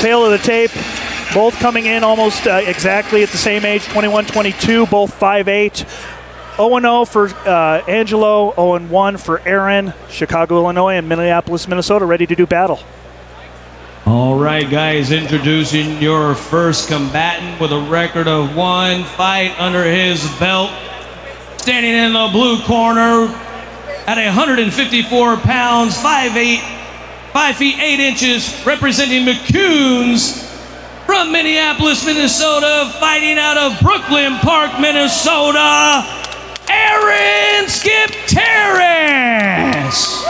tail of the tape. Both coming in almost exactly at the same age, 21-22, both 5'8". 0-0 for Angelo, 0-1 for Aaron. Chicago, Illinois, and Minneapolis, Minnesota, ready to do battle. All right, guys, introducing your first combatant with a record of 1 fight under his belt. Standing in the blue corner at 154 pounds, 5 feet 8 inches, representing McCoons from Minneapolis, Minnesota, fighting out of Brooklyn Park, Minnesota, Aaron Skipitaris.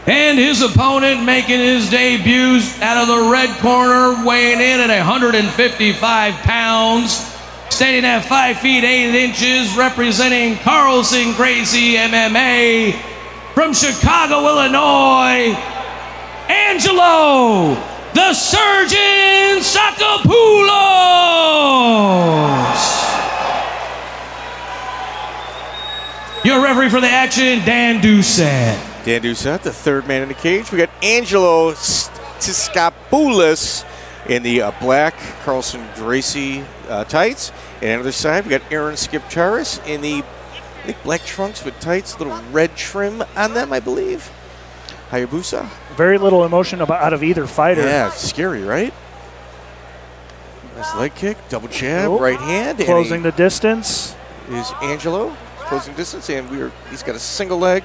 And his opponent making his debut out of the red corner, weighing in at 155 pounds, standing at 5 feet 8 inches, representing Carlson Gracie MMA from Chicago, Illinois, Angelo the Surgeon Tsakopoulos. Your referee for the action, Dan Doucette. Dan Doucette, the third man in the cage. We got Angelo Tsakopoulos in the black Carlson Gracie tights. And on the other side, we got Aaron Skipitaris in the black trunks with tights, little red trim on them, I believe. Hayabusa. Very little emotion out of either fighter. Yeah, it's scary, right? Nice leg kick, double jab, right hand. Closing the distance. Is Angelo closing distance, and he's got a single leg.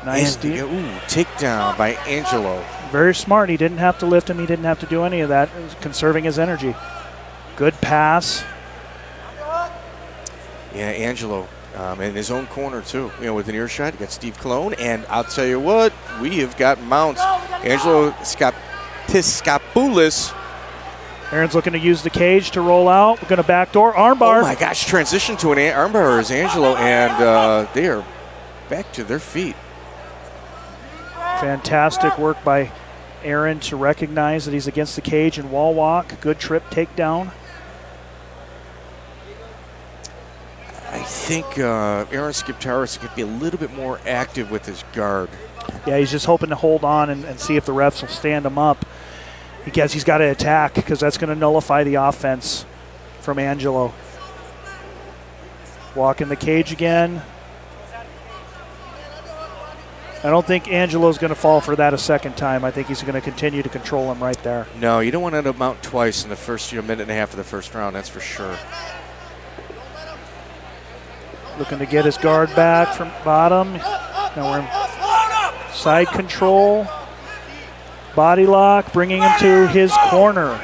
Nice takedown by Angelo. Very smart. He didn't have to lift him. He didn't have to do any of that. He was conserving his energy. Good pass. Yeah, Angelo in his own corner too. You know, with an earshot, you got Steve Cologne, and I'll tell you what, we have got mounts. Angelo Tsakopoulos. Aaron's looking to use the cage to roll out. We're going to backdoor armbar. Oh my gosh! Transition to an armbar is Angelo, and they are back to their feet. Fantastic work by Aaron to recognize that he's against the cage and wall walk. Good trip takedown. I think Aaron Skipitaris could be a little bit more active with his guard. Yeah, he's just hoping to hold on and see if the refs will stand him up. Because he's got to attack, because that's going to nullify the offense from Angelo. Walk in the cage again. I don't think Angelo's going to fall for that a second time. I think he's going to continue to control him right there. No, you don't want to end up mount twice in the first minute and a half of the first round, that's for sure. Looking to get his guard back from bottom. Now we're in side control. Body lock, bringing him to his corner.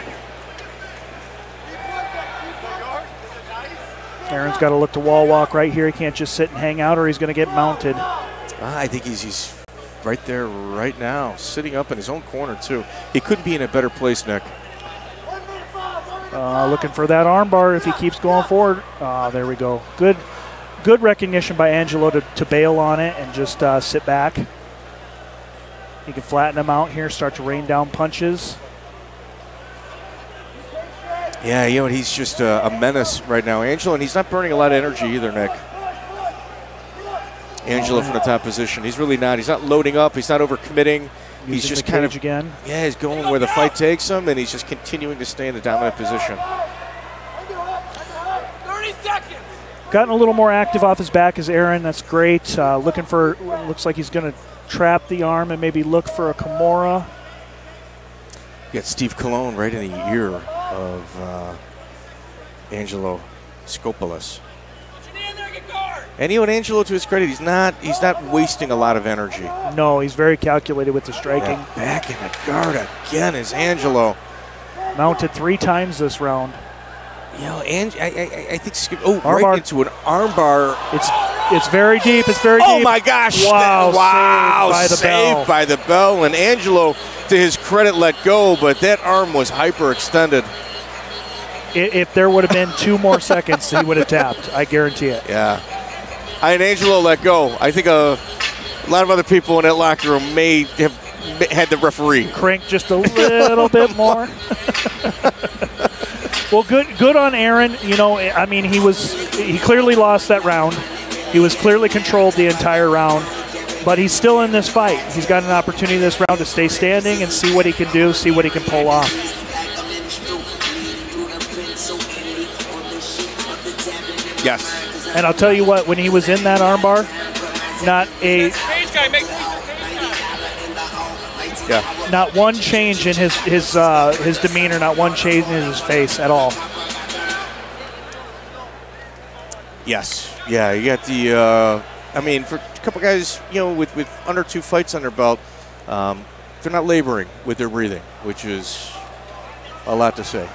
Aaron's got to look to wall walk right here. He can't just sit and hang out, or he's going to get mounted. I think he's right there right now, sitting up in his own corner too. He couldn't be in a better place, Nick. Looking for that armbar if he keeps going forward. There we go. Good recognition by Angelo to bail on it and just sit back. He can flatten him out here, start to rain down punches. Yeah, you know, he's just a menace right now, Angelo, and he's not burning a lot of energy either, Nick. Angelo from the top position. He's really not. He's not loading up. He's not overcommitting. He's just kind of again. Yeah, he's going where the fight takes him, and he's just continuing to stay in the dominant position. 30 seconds. Gotten a little more active off his back as Aaron. That's great. Looking for, looks like he's going to trap the arm and maybe look for a Kimura. You got Steve Cologne right in the ear of Angelo Tsakopoulos. And you know, Angelo, to his credit, he's not wasting a lot of energy. No, he's very calculated with the striking. Yeah, back in the guard again is Angelo. Mounted 3 times this round. You know, I think right into an armbar. It's very deep. It's very deep. Oh my gosh! Wow! Saved by the bell. And Angelo, to his credit, let go, but that arm was hyperextended. If there would have been 2 more seconds, he would have tapped. I guarantee it. Yeah. And Angelo let go. I think a lot of other people in that locker room may have had the referee crank just a little bit more. Well, good on Aaron. You know, I mean, he clearly lost that round. He was clearly controlled the entire round. But he's still in this fight. He's got an opportunity this round to stay standing and see what he can do, see what he can pull off. Yes. And I'll tell you what, when he was in that armbar, not one change in his demeanor, not one change in his face at all. Yes. Yeah, you got the, I mean, for a couple guys, you know, with under 2 fights on their belt, they're not laboring with their breathing, which is a lot to say.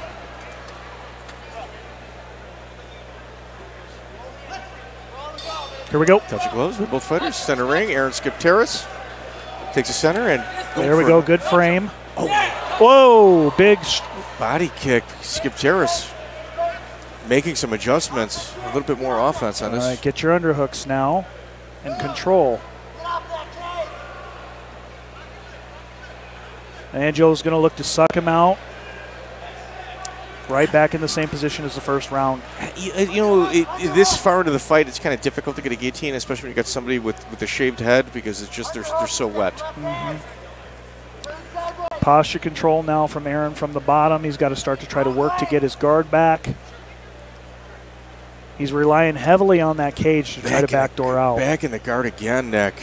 Here we go. Touch of gloves with both fighters. Center ring, Aaron Skipitaris takes the center and there we go. Good frame. Oh. Whoa, big body kick. Skipitaris making some adjustments, a little bit more offense on this. All right, get your underhooks now and control. Angelo's going to look to suck him out. Right back in the same position as the first round. You know, this far into the fight, it's kind of difficult to get a guillotine, especially when you got somebody with a shaved head, because it's just they're so wet. Mm-hmm. Posture control now from Aaron from the bottom. He's got to start to try to work to get his guard back. He's relying heavily on that cage to try to backdoor out. Back in the guard again, Nick,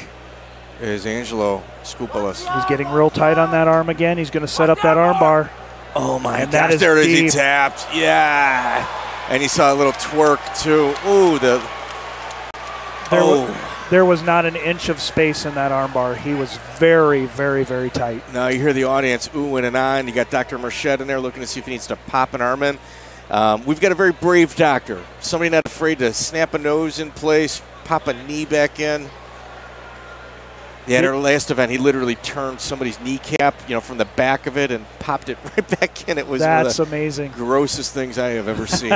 is Angelo Tsakopoulos. He's getting real tight on that arm again. He's going to set up that arm bar. Oh my gosh, there it is, he tapped. Yeah. And he saw a little twerk too. Ooh, there was not an inch of space in that armbar. He was very, very, very tight. Now you hear the audience oohing and on. You got Dr. Marchette in there looking to see if he needs to pop an arm in. We've got a very brave doctor. Somebody not afraid to snap a nose in place, pop a knee back in. Yeah, at our last event, he literally turned somebody's kneecap, you know, from the back of it and popped it right back in. It was that's one of the amazing, grossest things I have ever seen.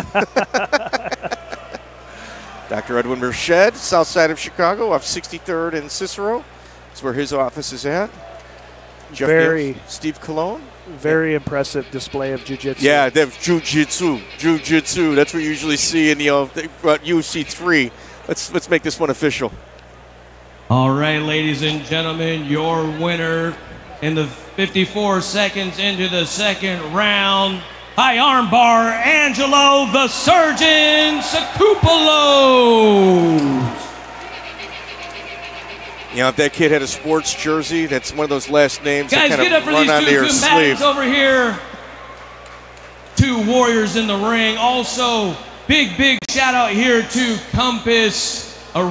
Dr. Edwin Marchette, south side of Chicago, off 63rd and Cicero. That's where his office is at. Steve Cologne. Very impressive display of jiu-jitsu. Yeah, they have jiu-jitsu. Jiu-jitsu. That's what you usually see in UFC 3. Let's make this one official. All right, ladies and gentlemen, your winner in the 54 seconds into the second round, high armbar, Angelo the Surgeon Tsakopoulos. You know, if that kid had a sports jersey, that's one of those last names guys, that kind of run onto your sleeve. Over here, 2 warriors in the ring. Also, big shout out here to Compass